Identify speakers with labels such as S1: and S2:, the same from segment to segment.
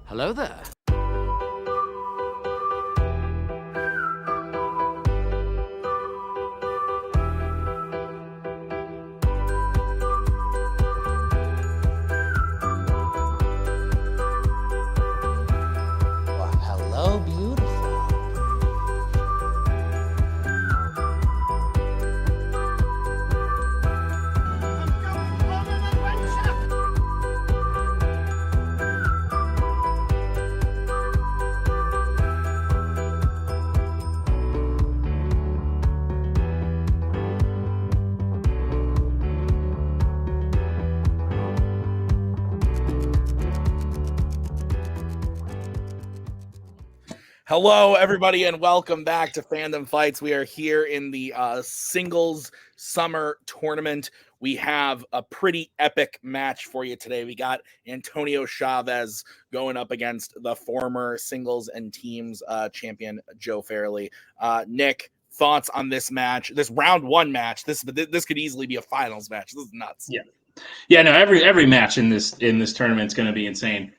S1: Hello there.
S2: Hello, beautiful.
S3: Hello, everybody, and welcome back to Fandom Fights. We are here in the singles summer tournament. We have a pretty epic match for you today. We got Antonio Chavez going up against the former singles and teams champion Joe Farrelly. Nick, thoughts on this match? This round one match. This could easily be a finals match. This is nuts.
S4: Yeah. No. Every match in this tournament is going to be insane.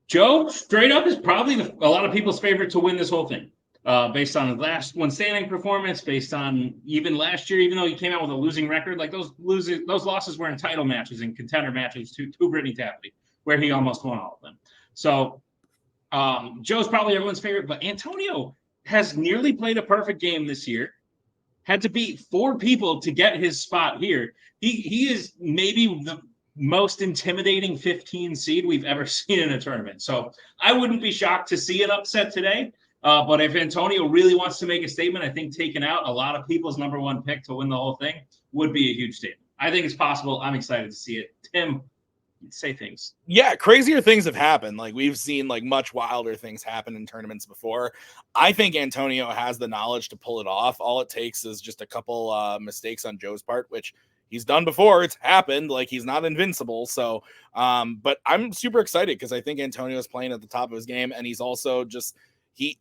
S4: Joe, straight up, is probably a lot of people's favorite to win this whole thing, based on his last one standing performance, based on even last year, even though he came out with a losing record, like those losses were in title matches and contender matches to Brittany Tapley, where he almost won all of them. So Joe's probably everyone's favorite, but Antonio has nearly played a perfect game this year. Had to beat 4 people to get his spot here. He is maybe the most intimidating 15 seed we've ever seen in a tournament. So I wouldn't be shocked to see an upset today. But if Antonio really wants to make a statement, I think taking out a lot of people's number one pick to win the whole thing would be a huge statement. I think it's possible. I'm excited to see it. Tim, say things.
S3: Yeah, crazier things have happened. Like, we've seen like much wilder things happen in tournaments before. I think Antonio has the knowledge to pull it off. All it takes is just a couple mistakes on Joe's part, which he's done before. It's happened. Like, he's not invincible. So, but I'm super excited because I think Antonio is playing at the top of his game, and he's also just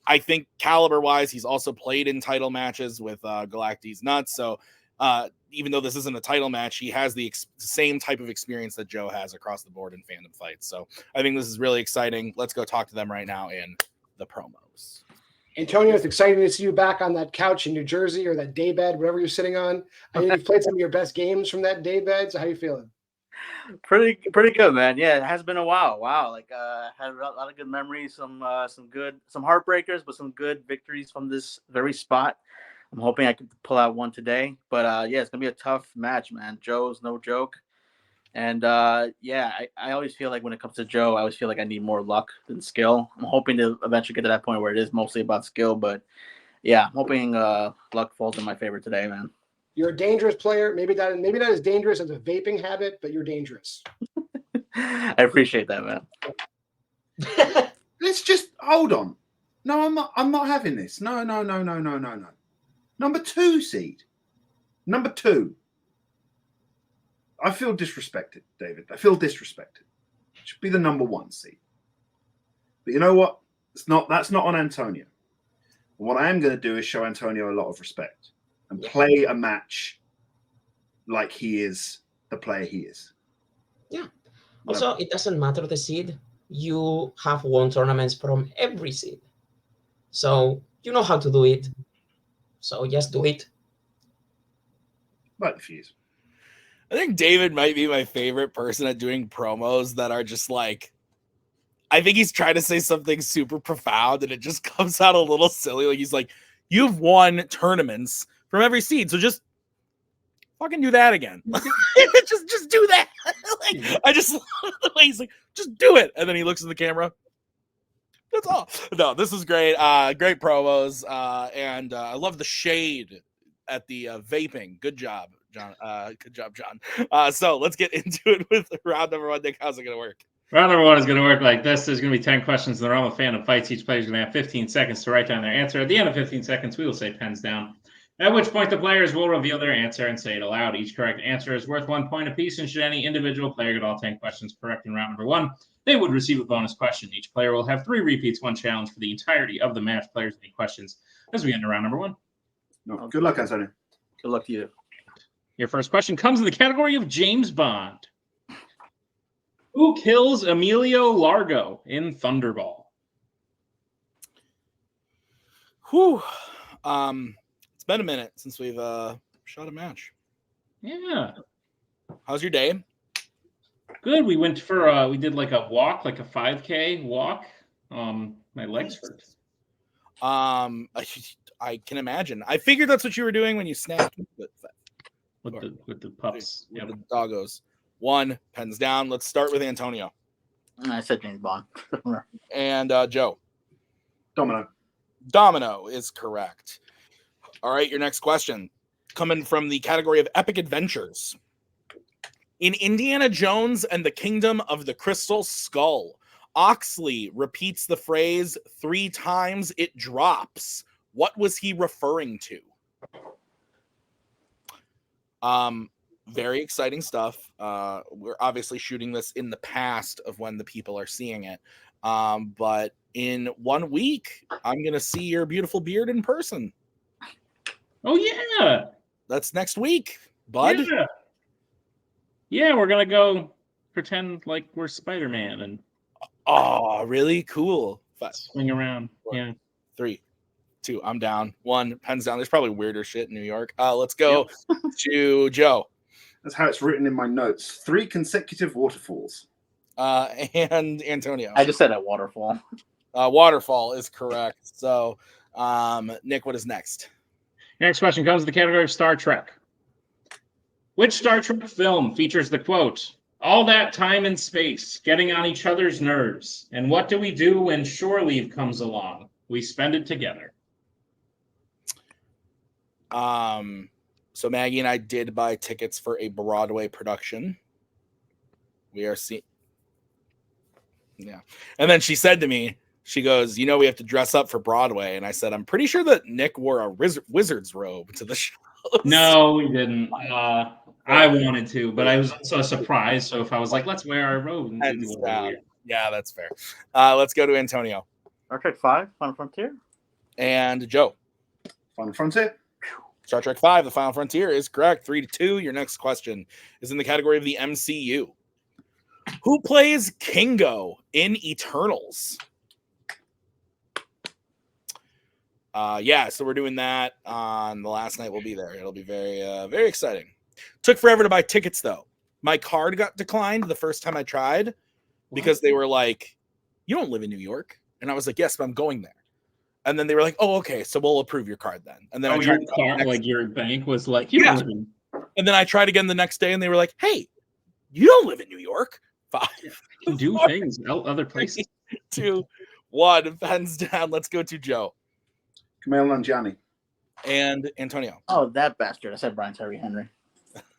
S3: I think caliber wise, he's also played in title matches with Galacti's Nuts. So even though this isn't a title match, he has the same type of experience that Joe has across the board in Fandom Fights. So I think this is really exciting. Let's go talk to them right now in the promos.
S5: Antonio, it's exciting to see you back on that couch in New Jersey or that daybed, whatever you're sitting on. I think you've played some of your best games from that daybed. So how you feeling?
S6: Pretty good, man. Yeah, it has been a while. Wow, like had a lot of good memories, some heartbreakers, but some good victories from this very spot. I'm hoping I can pull out one today. But yeah, it's gonna be a tough match, man. Joe's no joke. And yeah, I always feel like when it comes to Joe, I always feel like I need more luck than skill. I'm hoping to eventually get to that point where it is mostly about skill. But yeah, I'm hoping luck falls in my favor today, man.
S5: You're a dangerous player. Maybe not as dangerous as a vaping habit, but you're dangerous.
S6: I appreciate that, man.
S7: Let's just hold on. No, I'm not having this. No. Number 2 seed. Number 2. I feel disrespected, David. I feel disrespected. It should be the number 1 seed. But you know what? That's not on Antonio. And what I am going to do is show Antonio a lot of respect and play a match like he is the player he is.
S2: Yeah. Also, it doesn't matter the seed. You have won tournaments from every seed. So you know how to do it. So just do it.
S7: Like the fuse.
S3: I think David might be my favorite person at doing promos that are just like, I think he's trying to say something super profound and it just comes out a little silly. Like, he's like, you've won tournaments from every seed, so just fucking do that again. just do that. Like, I just love the way he's like, just do it. And then he looks at the camera. That's all. No, this is great. Great promos. And I love the shade at the vaping. Good job, John. Good job, John. So let's get into it with round number 1. Nick, how's it going to work?
S4: Round number 1 is going to work like this. There's going to be 10 questions in the realm of Fandom Fights. Each player is going to have 15 seconds to write down their answer. At the end of 15 seconds, we will say pens down. At which point, the players will reveal their answer and say it aloud. Each correct answer is worth 1 point apiece, and should any individual player get all 10 questions correct in round number 1, they would receive a bonus question. Each player will have 3 repeats, 1 challenge for the entirety of the match. Players, any questions as we enter round number 1?
S7: No. Good luck, Antonio.
S6: Good luck to you.
S4: Your first question comes in the category of James Bond. Who kills Emilio Largo in Thunderball?
S3: Whew. It's been a minute since we've shot a match.
S4: Yeah.
S3: How's your day?
S4: Good. We went for we did like a walk, like a 5K walk. My legs hurt.
S3: I can imagine. I figured that's what you were doing when you snapped
S4: With the pups.
S3: With the doggos. 1, pens down. Let's start with Antonio.
S6: I said James Bond.
S3: And Joe.
S7: Domino
S3: is correct. All right, your next question. Coming from the category of epic adventures. In Indiana Jones and the Kingdom of the Crystal Skull, Oxley repeats the phrase 3 times it drops. What was he referring to? Very exciting stuff. We're obviously shooting this in the past of when the people are seeing it. But in 1 week, I'm going to see your beautiful beard in person.
S4: Oh, yeah.
S3: That's next week, bud.
S4: Yeah, we're going to go pretend like we're Spider-Man and
S3: oh, really cool. 5,
S4: swing around.
S3: 4,
S4: Yeah.
S3: 3, 2, I'm down. 1, pens down. There's probably weirder shit in New York. Let's go to Joe.
S7: That's how it's written in my notes. 3 consecutive waterfalls.
S3: And Antonio.
S6: I just said a waterfall.
S3: Waterfall is correct. So, Nick, what is next?
S4: Next question comes to the category of Star Trek. Which Star Trek film features the quote, "All that time and space, getting on each other's nerves, and what do we do when shore leave comes along? We spend it together."
S3: So Maggie and I did buy tickets for a Broadway production. We are seeing. Yeah. And then she said to me, she goes, "You know, we have to dress up for Broadway." And I said, "I'm pretty sure that Nick wore a wizard's robe to the show."
S4: No, we didn't. I wanted to, but I was also surprised. So if I was like, let's wear our robe.
S3: Yeah, that's fair. Let's go to Antonio.
S6: Star Trek 5, Final Frontier.
S3: And Joe.
S7: Final Frontier.
S3: Star Trek 5, The Final Frontier is correct. 3-2. Your next question is in the category of the MCU. Who plays Kingo in Eternals? So we're doing that on the last night. We'll be there. It'll be very, very exciting. Took forever to buy tickets, though. My card got declined the first time I tried because they were like, "You don't live in New York." And I was like, "Yes, but I'm going there." And then they were like, "Oh, okay, so we'll approve your card then." And then
S4: your bank was like, "You don't live in."
S3: And then I tried again the next day, and they were like, "Hey, you don't live in New York." 5,
S4: you do things other places.
S3: 2, 1, pens down. Let's go to Joe.
S7: Kumail Nanjiani.
S3: And Antonio.
S6: Oh, that bastard. I said Brian Terry Henry.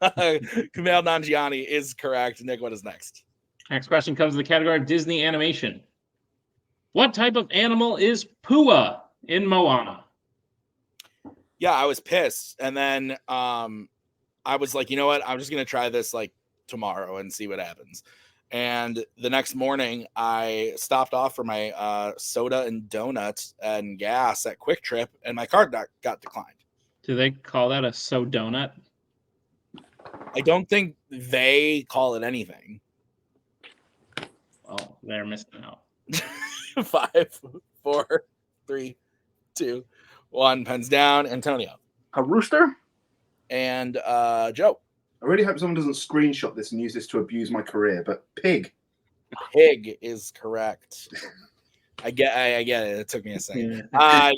S3: Kumail Nanjiani is correct. Nick, what is next?
S4: Next question comes to the category of Disney animation. What type of animal is Pua in Moana?
S3: Yeah, I was pissed. And then I was like, you know what? I'm just going to try this like tomorrow and see what happens. And the next morning, I stopped off for my soda and donuts and gas at Quick Trip, and my card got declined.
S4: Do they call that a so donut?
S3: I don't think they call it anything.
S4: Oh, they're missing out.
S3: 5, 4, 3, 2, 1. Pens down. Antonio.
S6: A rooster?
S3: And Joe.
S7: I really hope someone doesn't screenshot this and use this to abuse my career, but pig.
S3: Pig is correct. I get it. It took me a second.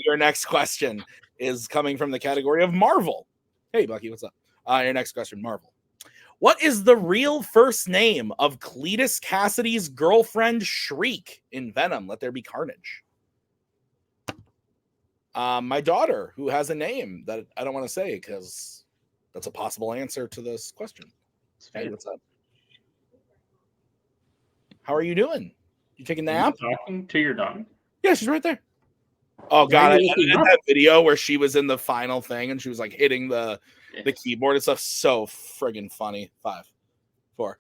S3: Your next question is coming from the category of Marvel. Hey, Bucky, what's up? Your next question, Marvel. What is the real first name of Cletus Cassidy's girlfriend Shriek in Venom? Let There Be Carnage. My daughter, who has a name that I don't want to say because that's a possible answer to this question. Hey, what's up? How are you doing? You taking a nap?
S4: Talking to your dog?
S3: Yeah, she's right there. Oh god, I edited that video where she was in the final thing and she was like hitting the keyboard and stuff. So friggin' funny. 5, 4,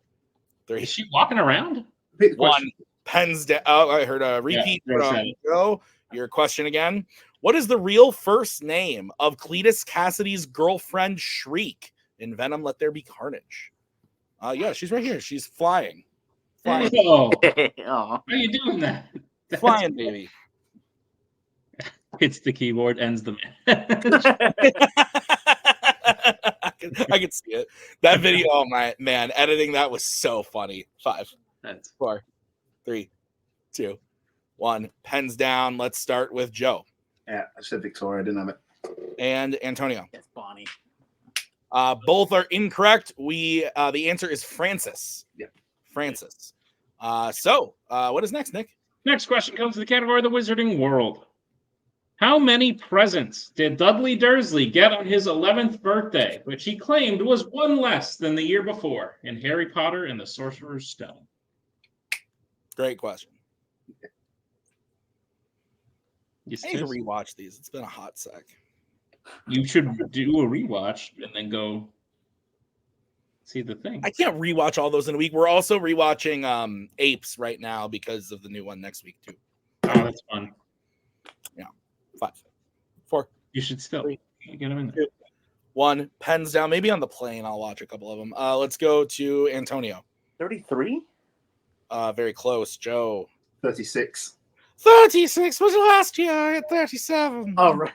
S3: 3.
S4: Is she walking around?
S3: 1. Pens down. Oh, I heard a repeat from Joe. Your question again. What is the real first name of Cletus Cassidy's girlfriend Shriek in Venom Let There Be Carnage? Yeah, she's right here. She's flying. Flying,
S4: Oh,
S6: Oh,
S4: how are you doing that?
S3: flying baby.
S4: Hits the keyboard, ends the match.
S3: I could see it. That video, oh my man, editing that was so funny. 5,
S4: That's
S3: 4, 3, 2, 1. Pens down. Let's start with Joe
S7: Yeah, I said Victoria. I didn't have it.
S3: and Antonio.
S6: yes, Bonnie.
S3: Both are incorrect. The answer is Francis.
S7: Yeah.
S3: Francis. What is next, Nick?
S4: Next question comes to the category of the Wizarding World. How many presents did Dudley Dursley get on his 11th birthday, which he claimed was one less than the year before in Harry Potter and the Sorcerer's Stone?
S3: Great question.
S4: You,
S3: I need to rewatch these. It's been a hot sec.
S4: you should do a rewatch and then go see the thing.
S3: I can't rewatch all those in a week. We're also rewatching Apes right now because of the new one next week too.
S4: Oh, that's fun.
S3: 5, 4,
S4: You should still
S3: 3,
S4: get them in there.
S3: 2, 1. Pens down. Maybe on the plane I'll watch a couple of them. Let's go to Antonio.
S6: 33?
S3: Very close. Joe.
S7: 36.
S3: 36 was last year. I had 37.
S6: Oh, right.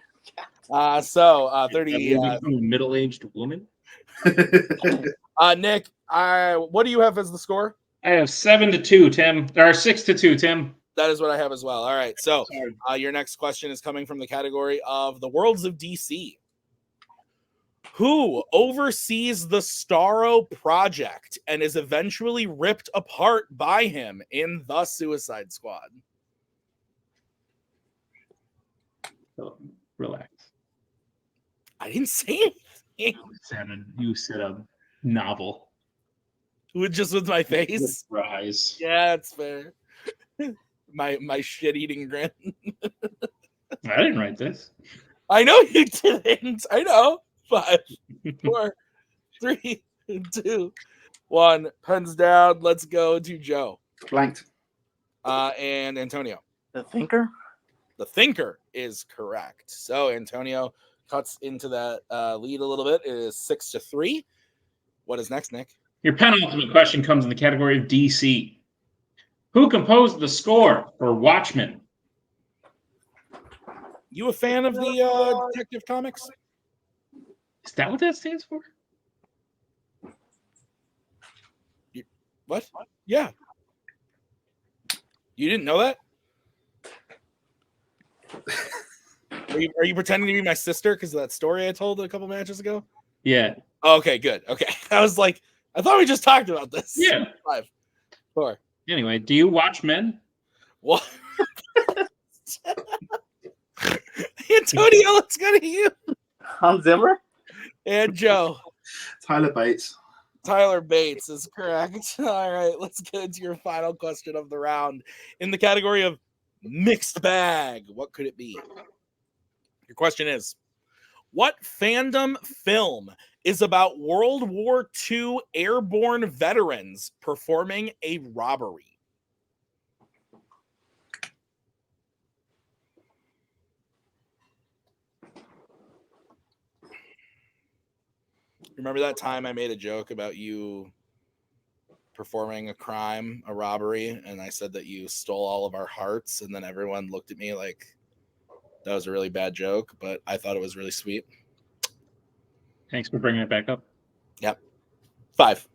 S3: 30.
S4: A middle-aged woman.
S3: Nick, what do you have as the score?
S4: I have 7-2, Tim. Or 6-2, Tim.
S3: That is what I have as well. All right. So your next question is coming from the category of the worlds of DC. Who oversees the Starro project and is eventually ripped apart by him in The Suicide Squad?
S4: So, relax.
S3: I didn't say anything.
S4: You said a novel.
S3: Just with my face.
S4: Rise.
S3: Yeah, that's fair. my shit-eating grin.
S4: I didn't write this.
S3: I know you didn't. I know. 5, 4, 3, 2, 1. Pens down. Let's go to Joe.
S7: Blanked.
S3: And Antonio.
S6: The Thinker?
S3: The Thinker is correct. So Antonio cuts into that lead a little bit. It is 6-3. What is next, Nick?
S4: Your penultimate question comes in the category of DC. Who composed the score for Watchmen?
S3: You a fan of the Detective Comics?
S4: Is that what that stands for?
S3: What? Yeah. You didn't know that? Are you pretending to be my sister because of that story I told a couple matches ago?
S4: Yeah.
S3: Okay, good. Okay. I was like, I thought we just talked about this.
S4: Yeah.
S3: 5, 4.
S4: Anyway, do you watch Men?
S3: What? Antonio, let's go to you.
S6: Hans Zimmer?
S3: And Joe.
S7: Tyler Bates.
S3: Tyler Bates is correct. All right, let's get into your final question of the round. In the category of mixed bag, what could it be? Your question is, what fandom film is about World War II airborne veterans performing a robbery? Remember that time I made a joke about you performing a crime, a robbery, and I said that you stole all of our hearts, and then everyone looked at me like that was a really bad joke, but I thought it was really sweet.
S4: Thanks for bringing it back up.
S3: Yep. 5,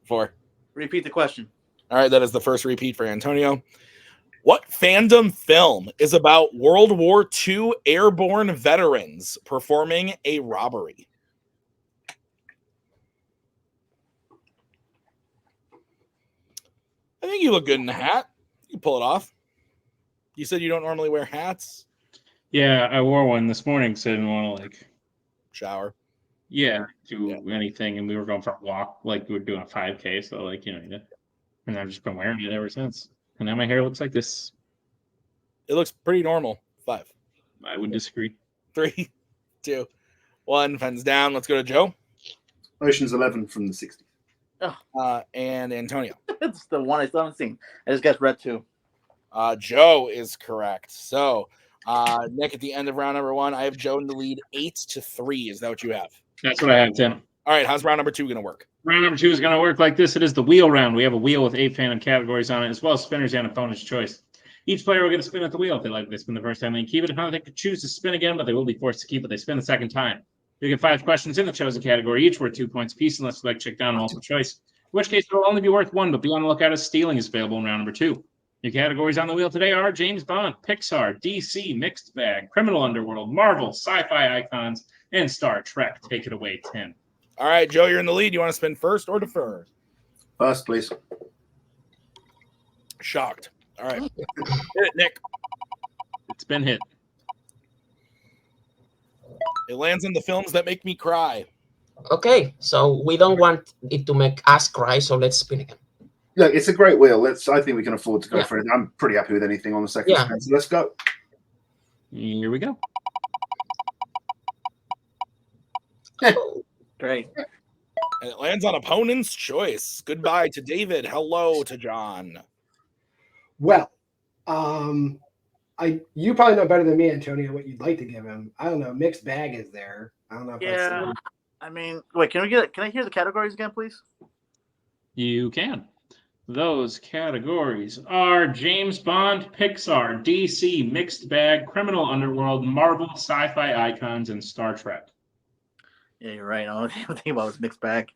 S3: 4.
S6: Repeat the question.
S3: All right, that is the first repeat for Antonio. What fandom film is about World War II airborne veterans performing a robbery? I think you look good in the hat. You can pull it off. You said you don't normally wear hats.
S4: Yeah, I wore one this morning because I didn't want to
S3: Shower.
S4: do anything, and we were going for a walk, like we were doing a 5K, so and I've just been wearing it ever since. And now my hair looks like this.
S3: It looks pretty normal. 5.
S4: I would disagree.
S3: 3, 2, 1. Pens down. Let's go to Joe.
S7: Ocean's 11 from the 60s.
S3: And Antonio.
S6: It's the one I still haven't seen. I just guessed Red 2.
S3: Joe is correct. So, Nick, at the end of round number 1, I have Joe in the lead 8-3. Is that what you have?
S4: That's what I have, Tim.
S3: All right. How's round number 2 going to work?
S4: Round number 2 is going to work like this. It is the wheel round. We have a wheel with 8 Fandom categories on it, as well as spinners and opponent's choice. Each player will get a spin at the wheel. If they like, they spin the first time, they keep it. If not, they could choose to spin again, but they will be forced to keep it. They spin the second time. You get 5 questions in the chosen category, each worth 2 points apiece, unless you like check down multiple choice. In which case, it will only be worth 1, but be on the lookout as stealing is available in round number 2. Your categories on the wheel today are James Bond, Pixar, DC, Mixed Bag, Criminal Underworld, Marvel, Sci-Fi Icons, and Star Trek. Take it away, Tim.
S3: All right, Joe, you're in the lead. You want to spin first or defer?
S7: First, please.
S3: Shocked. All right. Hit it, Nick.
S4: It's been hit.
S3: It lands in the films that make me cry.
S2: Okay, so we don't want it to make us cry, so let's spin again.
S7: Look, it's a great wheel. I think we can afford to go for it. I'm pretty happy with anything on the second spin, so let's go.
S4: Here we go.
S6: Great.
S3: And it lands on opponent's choice. Goodbye to David. Hello to John.
S5: Well, you probably know better than me, Antonio, what you'd like to give him. I don't know. Mixed bag is there. I don't know if
S6: Yeah. I mean, wait, can I hear the categories again, please?
S4: You can. Those categories are James Bond, Pixar, DC, Mixed Bag, Criminal Underworld, Marvel, Sci-Fi Icons, and Star Trek.
S6: Yeah, you're right. I don't think about this mixed bag.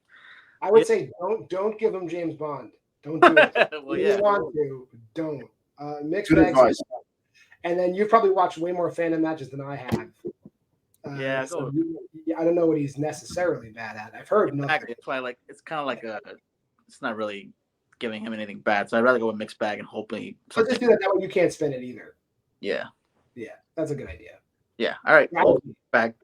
S5: I would say don't give him James Bond. Don't do it.
S6: Well,
S5: If
S6: yeah.
S5: you want to, don't. Mixed
S7: Good
S5: bags.
S7: advice.
S5: And then you've probably watched way more Fandom matches than I have.
S6: Yeah,
S5: so I don't know what he's necessarily bad at. I've heard nothing.
S6: Exactly. That's why, it's kind of like it's not really giving him anything bad. So I'd rather go with mixed bag and hopefully.
S5: So just do that. That way you can't spin it either.
S6: Yeah.
S5: Yeah, that's a good idea.
S6: Yeah. All right. Well, bag.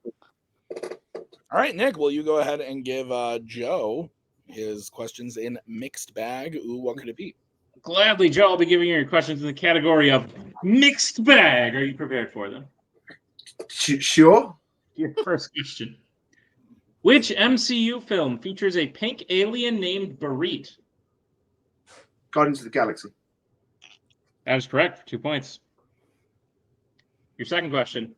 S3: All right, Nick, will you go ahead and give Joe his questions in mixed bag? Ooh, what could it be?
S4: Gladly, Joe. I'll be giving you your questions in the category of Mixed Bag. Are you prepared for them?
S7: Sure.
S4: Your first question. Which MCU film features a pink alien named Barit?
S7: Guardians of the Galaxy.
S4: That is correct for 2 points. Your second question.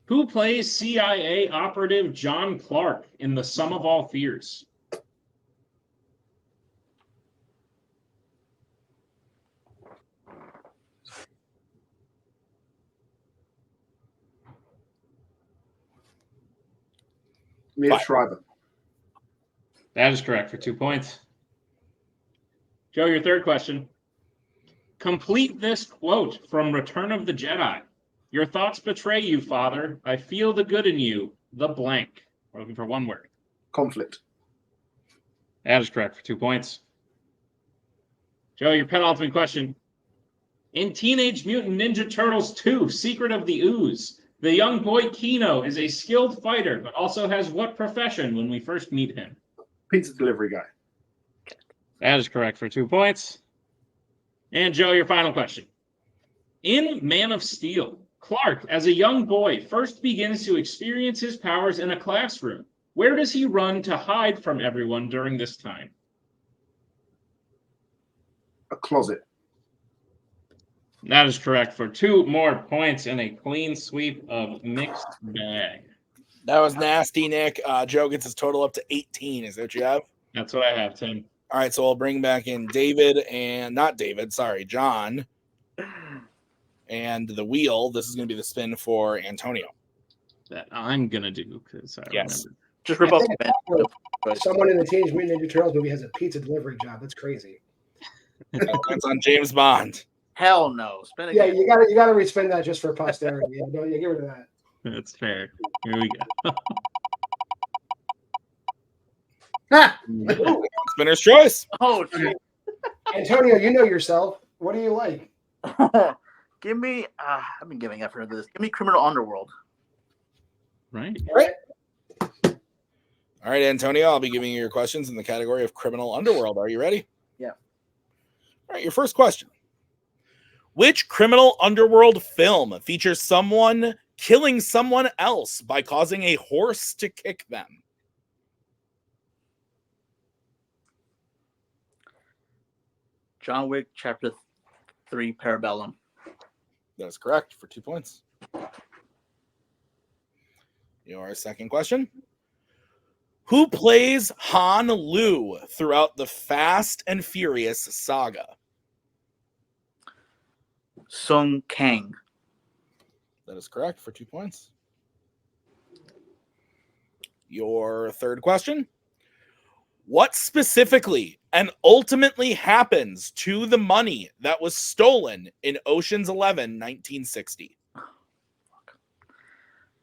S4: Who plays CIA operative John Clark in The Sum of All Fears?
S7: Liev Schreiber.
S4: That is correct for 2 points. Joe, your third question. Complete this quote from Return of the Jedi. Your thoughts betray you, Father. I feel the good in you. The blank. We're looking for one word.
S7: Conflict.
S4: That is correct for 2 points. Joe, your penultimate question. In Teenage Mutant Ninja Turtles 2, Secret of the Ooze, the young boy Kino is a skilled fighter, but also has what profession when we first meet him?
S7: Pizza delivery guy.
S4: That is correct for 2 points. And Joe, your final question. In Man of Steel, Clark, as a young boy, first begins to experience his powers in a classroom. Where does he run to hide from everyone during this time?
S7: A closet.
S4: That is correct for 2 more points and a clean sweep of mixed bag.
S3: That was nasty, Nick. Joe gets his total up to 18. Is that what you have?
S4: That's what I have, Tim.
S3: All right, so I'll bring back in David and John. And the wheel. This is going to be the spin for Antonio.
S4: That I'm going to do because I remember.
S6: Just rip off the bed.
S5: Someone in the Teenage Mutant Ninja Turtles movie has a pizza delivery job. That's crazy.
S3: That's on James Bond.
S6: Hell no. Spin
S5: Yeah,
S6: again.
S5: you gotta respin that just for posterity. Yeah, get rid of that.
S4: That's fair. Here we go.
S3: Spinner's choice.
S6: Oh, shit.
S5: Antonio, you know yourself. What do you like?
S6: Give me, I've been giving effort to this. Give me Criminal Underworld.
S4: Right.
S3: All right, Antonio, I'll be giving you your questions in the category of Criminal Underworld. Are you ready?
S6: Yeah.
S3: All right, your first question. Which Criminal Underworld film features someone killing someone else by causing a horse to kick them?
S6: John Wick, Chapter 3, Parabellum.
S3: That is correct for 2 points. Your second question. Who plays Han Lu throughout the Fast and Furious saga?
S6: Sung Kang.
S3: That is correct for 2 points. Your third question. What specifically and ultimately happens to the money that was stolen in Ocean's 11, 1960?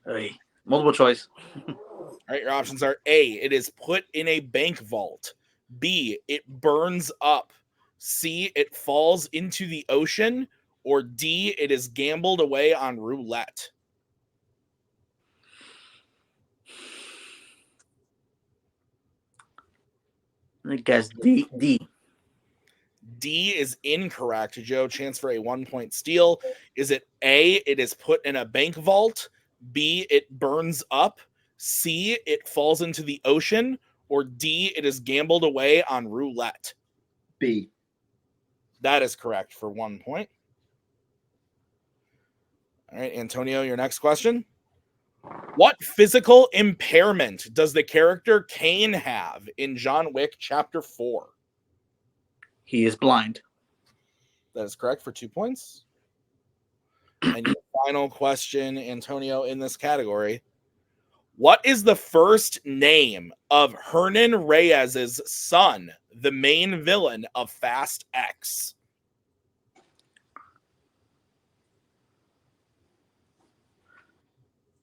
S6: Hey, multiple choice.
S3: All right, your options are A, it is put in a bank vault. B, it burns up. C, it falls into the ocean. Or D, it is gambled away on roulette.
S6: I guess D.
S3: D is incorrect. Joe, chance for a 1 point steal. Is it A, it is put in a bank vault? B, it burns up? C, it falls into the ocean? Or D, it is gambled away on roulette?
S7: B.
S3: That is correct for 1 point. All right, Antonio, your next question. What physical impairment does the character Kane have in John Wick Chapter 4?
S6: He is blind.
S3: That is correct for 2 points. And your final question, Antonio, in this category. What is the first name of Hernan Reyes's son, the main villain of Fast X?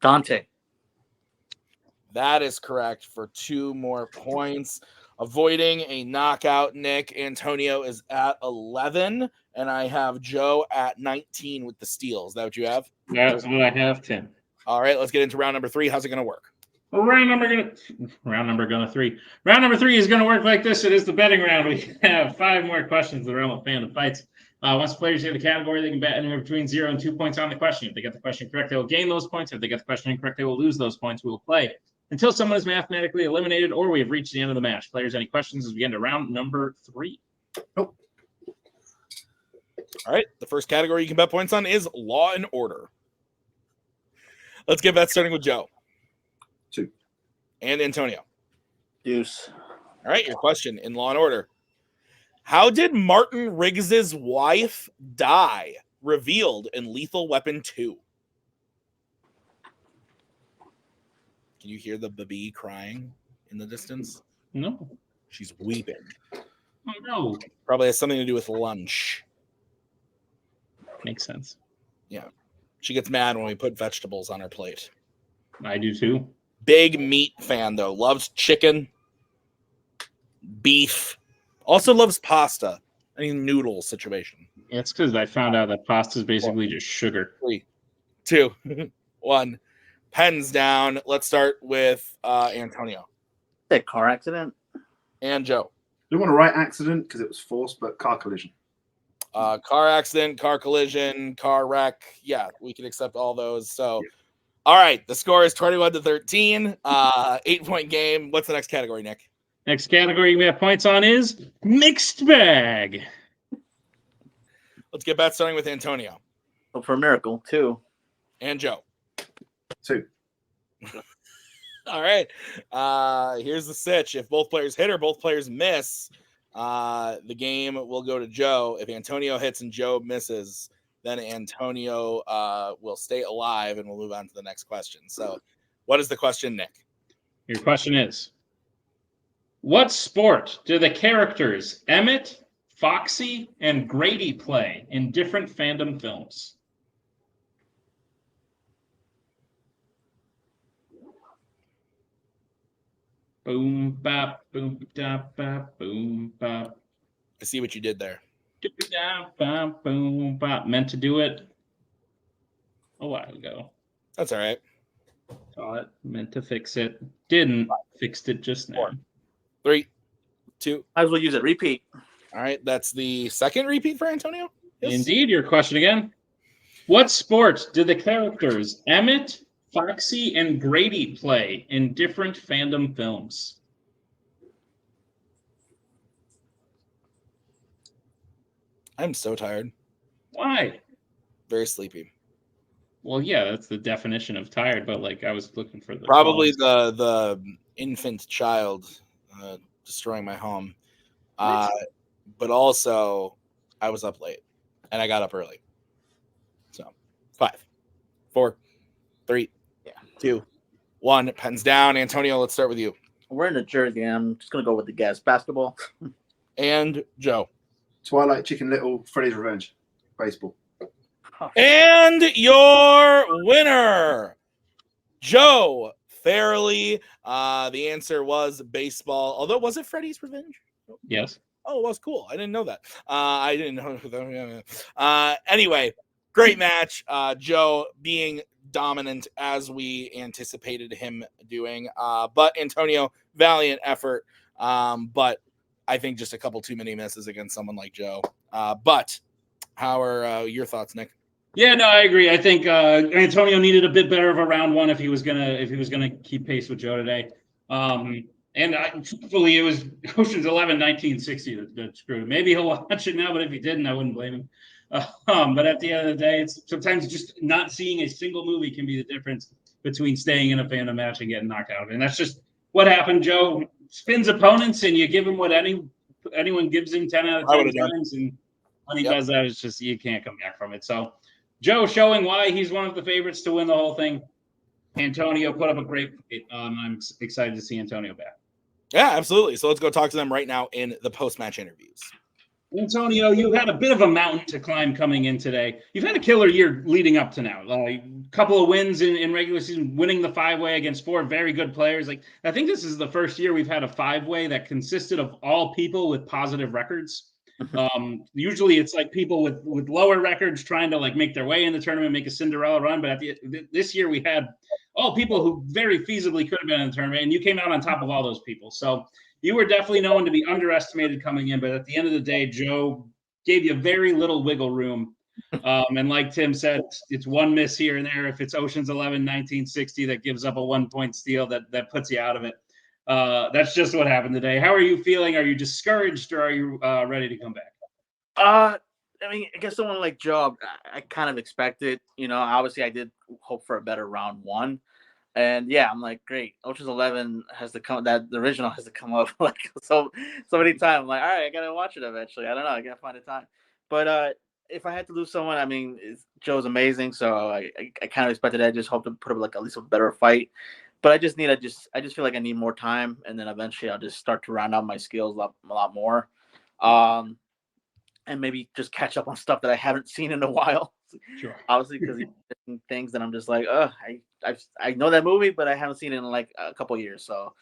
S6: Dante.
S3: That is correct for 2 more points. Avoiding a knockout, Nick. Antonio is at 11, and I have Joe at 19 with the steals. Is that what you have?
S4: That's what I have, Tim.
S3: All right, let's get into round number 3. How's it going to work?
S4: Well, round number 3. Round number 3 is going to work like this. It is the betting round. We have 5 more questions in the realm of Fandom Fights. Once players get the category, they can bet anywhere between 0 and 2 points on the question. If they get the question correct, they will gain those points. If they get the question incorrect, they will lose those points. We will play until someone is mathematically eliminated or we have reached the end of the match. Players, any questions as we get into round number 3?
S7: Nope.
S3: All right, the first category you can bet points on is Law and Order. Let's get bets starting with Joe.
S7: 2.
S3: And Antonio.
S6: Deuce.
S3: All right, your question in Law and Order. How did Martin Riggs's wife die? Revealed in Lethal Weapon 2. Can you hear the baby crying in the distance?
S4: No.
S3: She's weeping.
S4: Oh, no.
S3: Probably has something to do with lunch.
S4: Makes sense.
S3: Yeah. She gets mad when we put vegetables on her plate.
S4: I do too.
S3: Big meat fan, though. Loves chicken, beef. Also loves pasta. Any noodle situation.
S4: It's because I found out that pasta is basically just sugar.
S3: 3, 2, 1. Pens down. Let's start with Antonio.
S6: That car accident.
S3: And Joe.
S7: Didn't want to write accident because it was forced, but car collision.
S3: Car accident, car collision, car wreck. Yeah, we can accept all those. So, All right. The score is 21-13. 8-point game. What's the next category, Nick?
S4: Next category we have points on is mixed bag.
S3: Let's get back starting with Antonio.
S6: Hope for a miracle, 2.
S3: And Joe.
S7: 2.
S3: All right. Here's the sitch. If both players hit or both players miss, the game will go to Joe. If Antonio hits and Joe misses, then Antonio will stay alive and we'll move on to the next question. So what is the question, Nick?
S4: Your question is, what sport do the characters Emmett, Foxy, and Grady play in different Fandom films? Boom, bop, boom, bop, bop, boom, bop.
S3: I see what you did there.
S4: Bop, boom, bop. Meant to do it a while ago.
S3: That's all right.
S4: Thought meant to fix it. Didn't. Fixed it just now.
S3: 4, 3, 2.
S6: Might as well use it. Repeat.
S3: All right. That's the second repeat for Antonio? Yes.
S4: Indeed, your question again. What sport do the characters Emmett, Foxy, and Grady play in different Fandom films?
S3: I'm so tired.
S4: Why?
S3: Very sleepy.
S4: Well, yeah, that's the definition of tired. But like, I was looking for the
S3: Probably
S4: cause.
S3: the infant child destroying my home. But also, I was up late, and I got up early. So, 5, 4, 3, 2, 1. Pens down. Antonio, let's start with you.
S6: We're in New Jersey. I'm just gonna go with the guess. Basketball.
S3: And Joe.
S7: Twilight, Chicken Little, Freddy's Revenge, baseball.
S3: And your winner, Joe Farrelly. The answer was baseball. Although, was it Freddy's Revenge?
S4: Yes.
S3: Oh, it was cool. I didn't know that. I didn't know. Anyway, great match. Joe being dominant as we anticipated him doing. But Antonio, valiant effort. But I think just a couple too many misses against someone like Joe. But how are your thoughts, Nick?
S4: Yeah, no, I agree. I think Antonio needed a bit better of a round one if he was gonna keep pace with Joe today. And truthfully, it was Ocean's 11, 1960 that screwed him. Maybe he'll watch it now, but if he didn't, I wouldn't blame him. But at the end of the day, it's sometimes just not seeing a single movie can be the difference between staying in a Fandom match and getting knocked out of it. And that's just what happened. Joe spins opponents, and you give him what anyone gives him 10 out of 10 times, and when he does that, it's just you can't come back from it. So Joe showing why he's one of the favorites to win the whole thing. Antonio put up a great fight. I'm excited to see Antonio back.
S3: Yeah, absolutely. So let's go talk to them right now in the post-match interviews.
S4: Antonio, you had a bit of a mountain to climb coming in today. You've had a killer year leading up to now. A couple of wins in regular season, winning the 5-way against 4 very good players. I think this is the first year we've had a 5-way that consisted of all people with positive records. Usually it's like people with lower records trying to make their way in the tournament, make a Cinderella run. But this year we had all people who very feasibly could have been in the tournament, and you came out on top of all those people. So you were definitely known to be underestimated coming in, but at the end of the day, Joe gave you very little wiggle room. And like Tim said, it's one miss here and there. If it's Ocean's 11, 1960 that gives up a 1-point steal that puts you out of it. That's just what happened today. How are you feeling? Are you discouraged, or are you ready to come back?
S6: I mean, I guess someone like Joe, I kind of expected. Obviously I did hope for a better round one. And yeah, I'm like, great. Ocean's 11 has to come. That the original has to come up so many times. I'm like, all right, I gotta watch it eventually. I don't know. I gotta find a time. But if I had to lose someone, I mean, Joe's amazing. So I kind of expected. I just hope to put up at least a better fight. But I just feel like I need more time, and then eventually I'll just start to round out my skills a lot more, and maybe just catch up on stuff that I haven't seen in a while.
S4: Sure.
S6: Obviously, because things that I'm just like, I know that movie, but I haven't seen it in like a couple of years. So,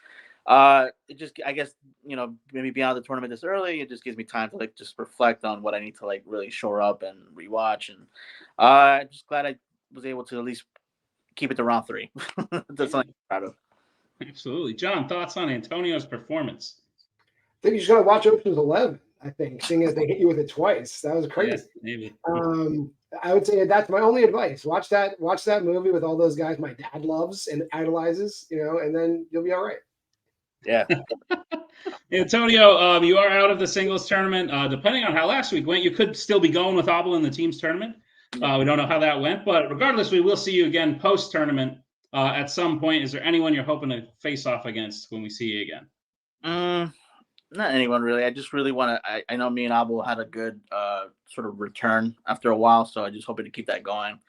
S6: it just, I guess, maybe being out of the tournament this early, it just gives me time to just reflect on what I need to really shore up and rewatch. And I'm just glad I was able to at least keep it to round 3. That's something I'm proud of.
S4: Absolutely. John, thoughts on Antonio's performance?
S5: I think you just gotta watch Ocean's 11. I think, seeing as they hit you with it twice, that was crazy.
S4: Yeah, maybe.
S5: I would say that's my only advice. Watch that movie with all those guys my dad loves and idolizes, and then you'll be all right.
S6: Yeah.
S4: Antonio, you are out of the singles tournament. Depending on how last week went, you could still be going with Abel in the teams tournament. We don't know how that went, but regardless, we will see you again post-tournament at some point. Is there anyone you're hoping to face off against when we see you again?
S6: Not anyone really. I just really want to. I know me and Abel had a good sort of return after a while, so I just hoping to keep that going.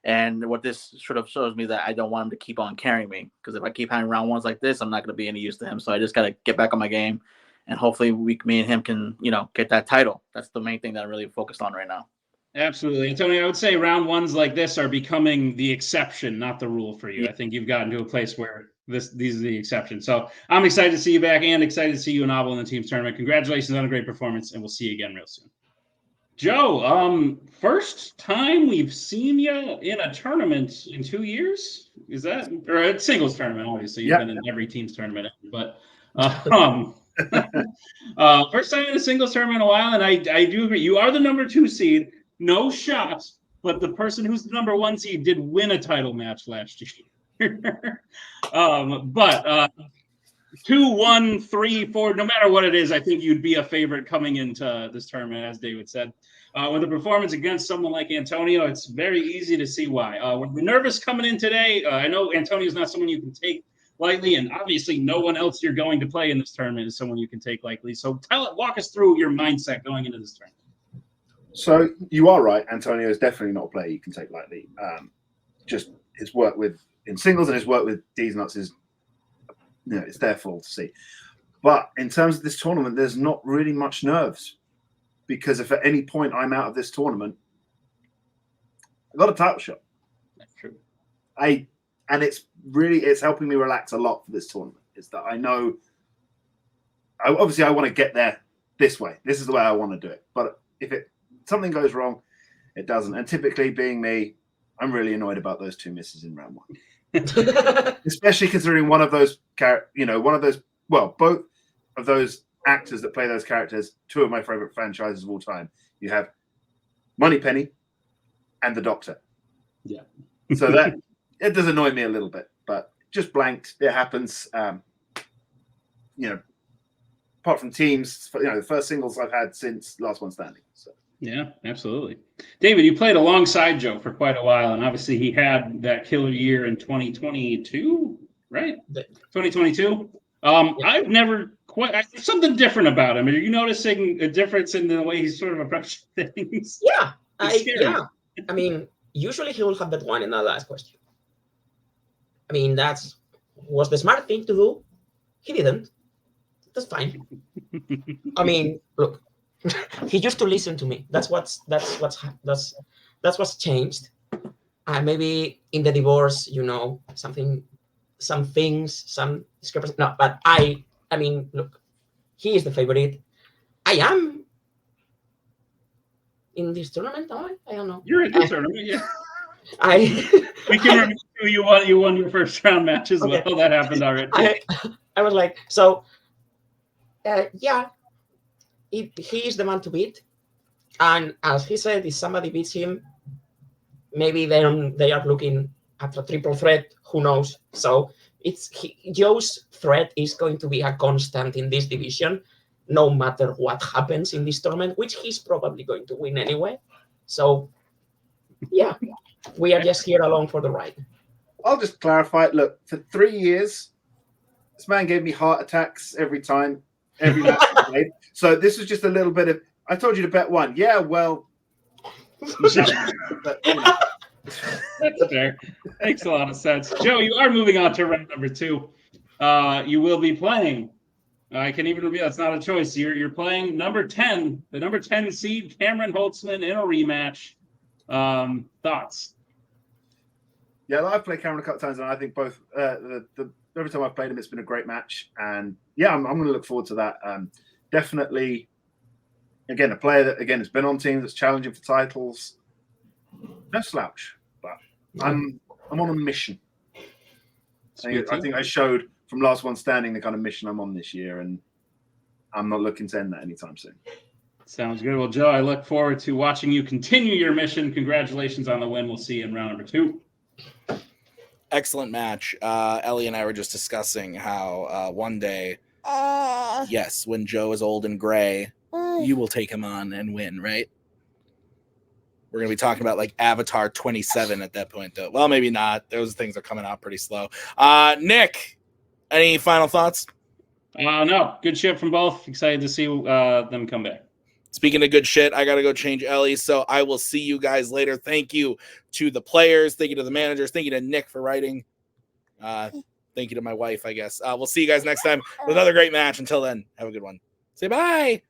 S6: And what this sort of shows me that I don't want him to keep on carrying me, because if I keep having round ones like this, I'm not going to be any use to him. So I just got to get back on my game, and hopefully me and him can get that title. That's the main thing that I'm really focused on right now.
S4: Absolutely. Antonio, I would say round ones like this are becoming the exception, not the rule for you.
S6: Yeah.
S4: I think you've gotten to a place where these are the exceptions. So I'm excited to see you back, and excited to see you and Abel in the team's tournament. Congratulations on a great performance, and we'll see you again real soon. Joe, first time we've seen you in a tournament in 2 years? Is that, or a singles tournament, obviously. You've been in every team's tournament, but first time in a singles tournament in a while, and I do agree. You are the number 2 seed. No shots, but the person who's the number 1 seed did win a title match last year. But 2, 1, 3, 4, no matter what it is, I think you'd be a favorite coming into this tournament, as David said. With a performance against someone like Antonio, it's very easy to see why. Were you nervous coming in today? I know Antonio's not someone you can take lightly, and obviously no one else you're going to play in this tournament is someone you can take lightly. So walk us through your mindset going into this tournament.
S7: So you are right. Antonio is definitely not a player you can take lightly. Just his work in singles and his work with D's Nuts is, it's there for all to see. But in terms of this tournament, there's not really much nerves, because if at any point I'm out of this tournament, I got a title shot.
S4: That's true.
S7: And it's helping me relax a lot for this tournament. Is that I know, I want to get there this way. This is the way I want to do it. But if something goes wrong, it doesn't. And typically, being me, I'm really annoyed about those 2 misses in round 1, especially considering both of those actors that play those characters, 2 of my favorite franchises of all time. You have Moneypenny and the Doctor.
S4: Yeah.
S7: So that it does annoy me a little bit, but just blanked. It happens. Apart from teams, the first singles I've had since Last One Standing. So.
S4: Yeah, absolutely. David, you played alongside Joe for quite a while, and obviously he had that killer year in 2022, right? 2022. I've never there's something different about him. Are you noticing a difference in the way he's sort of approaching things?
S2: Yeah. I mean, usually he will have that one in the last question. I mean, was the smart thing to do. He didn't. That's fine. I mean, look, he used to listen to me. That's what's changed. Maybe in the divorce, some discrepancy. No, but I mean, look, he is the favorite. I am in this tournament. I don't know.
S4: You're in this tournament, yeah. We can remember you won your first round match as well. That happened already.
S2: I was like, so yeah, he is the man to beat. And as he said, if somebody beats him, maybe they are looking at a triple threat. Who knows? So Joe's threat is going to be a constant in this division, no matter what happens in this tournament, which he's probably going to win anyway. So yeah, we are just here along for the ride.
S7: I'll just clarify it. Look, for 3 years, this man gave me heart attacks every match he played. So this was just a little bit of, I told you to bet 1. Yeah, well.
S4: That's fair. Makes a lot of sense. Joe, you are moving on to round number 2. You will be playing. I can even reveal it's not a choice. You're playing number 10, the number 10 seed, Cameron Holtzman, in a rematch. Thoughts?
S7: Yeah, I've played Cameron a couple times, and I think both every time I've played him, it's been a great match. And yeah, I'm going to look forward to that. Definitely, again, a player that has been on teams that's challenging for titles. No slouch, but I'm on a mission. I think I showed from Last One Standing the kind of mission I'm on this year, and I'm not looking to end that anytime soon.
S4: Sounds good. Well, Joe, I look forward to watching you continue your mission. Congratulations on the win. We'll see you in round number 2.
S3: Excellent match. Ellie and I were just discussing how one day, yes, when Joe is old and gray, you will take him on and win, right? We're going to be talking about like Avatar 27 at that point, though. Well, maybe not. Those things are coming out pretty slow. Nick, any final thoughts?
S4: No. Good shit from both. Excited to see them come back.
S3: Speaking of good shit, I got to go change Ellie, so I will see you guys later. Thank you to the players. Thank you to the managers. Thank you to Nick for writing. Thank you to my wife, I guess. We'll see you guys next time with another great match. Until then, have a good one. Say bye.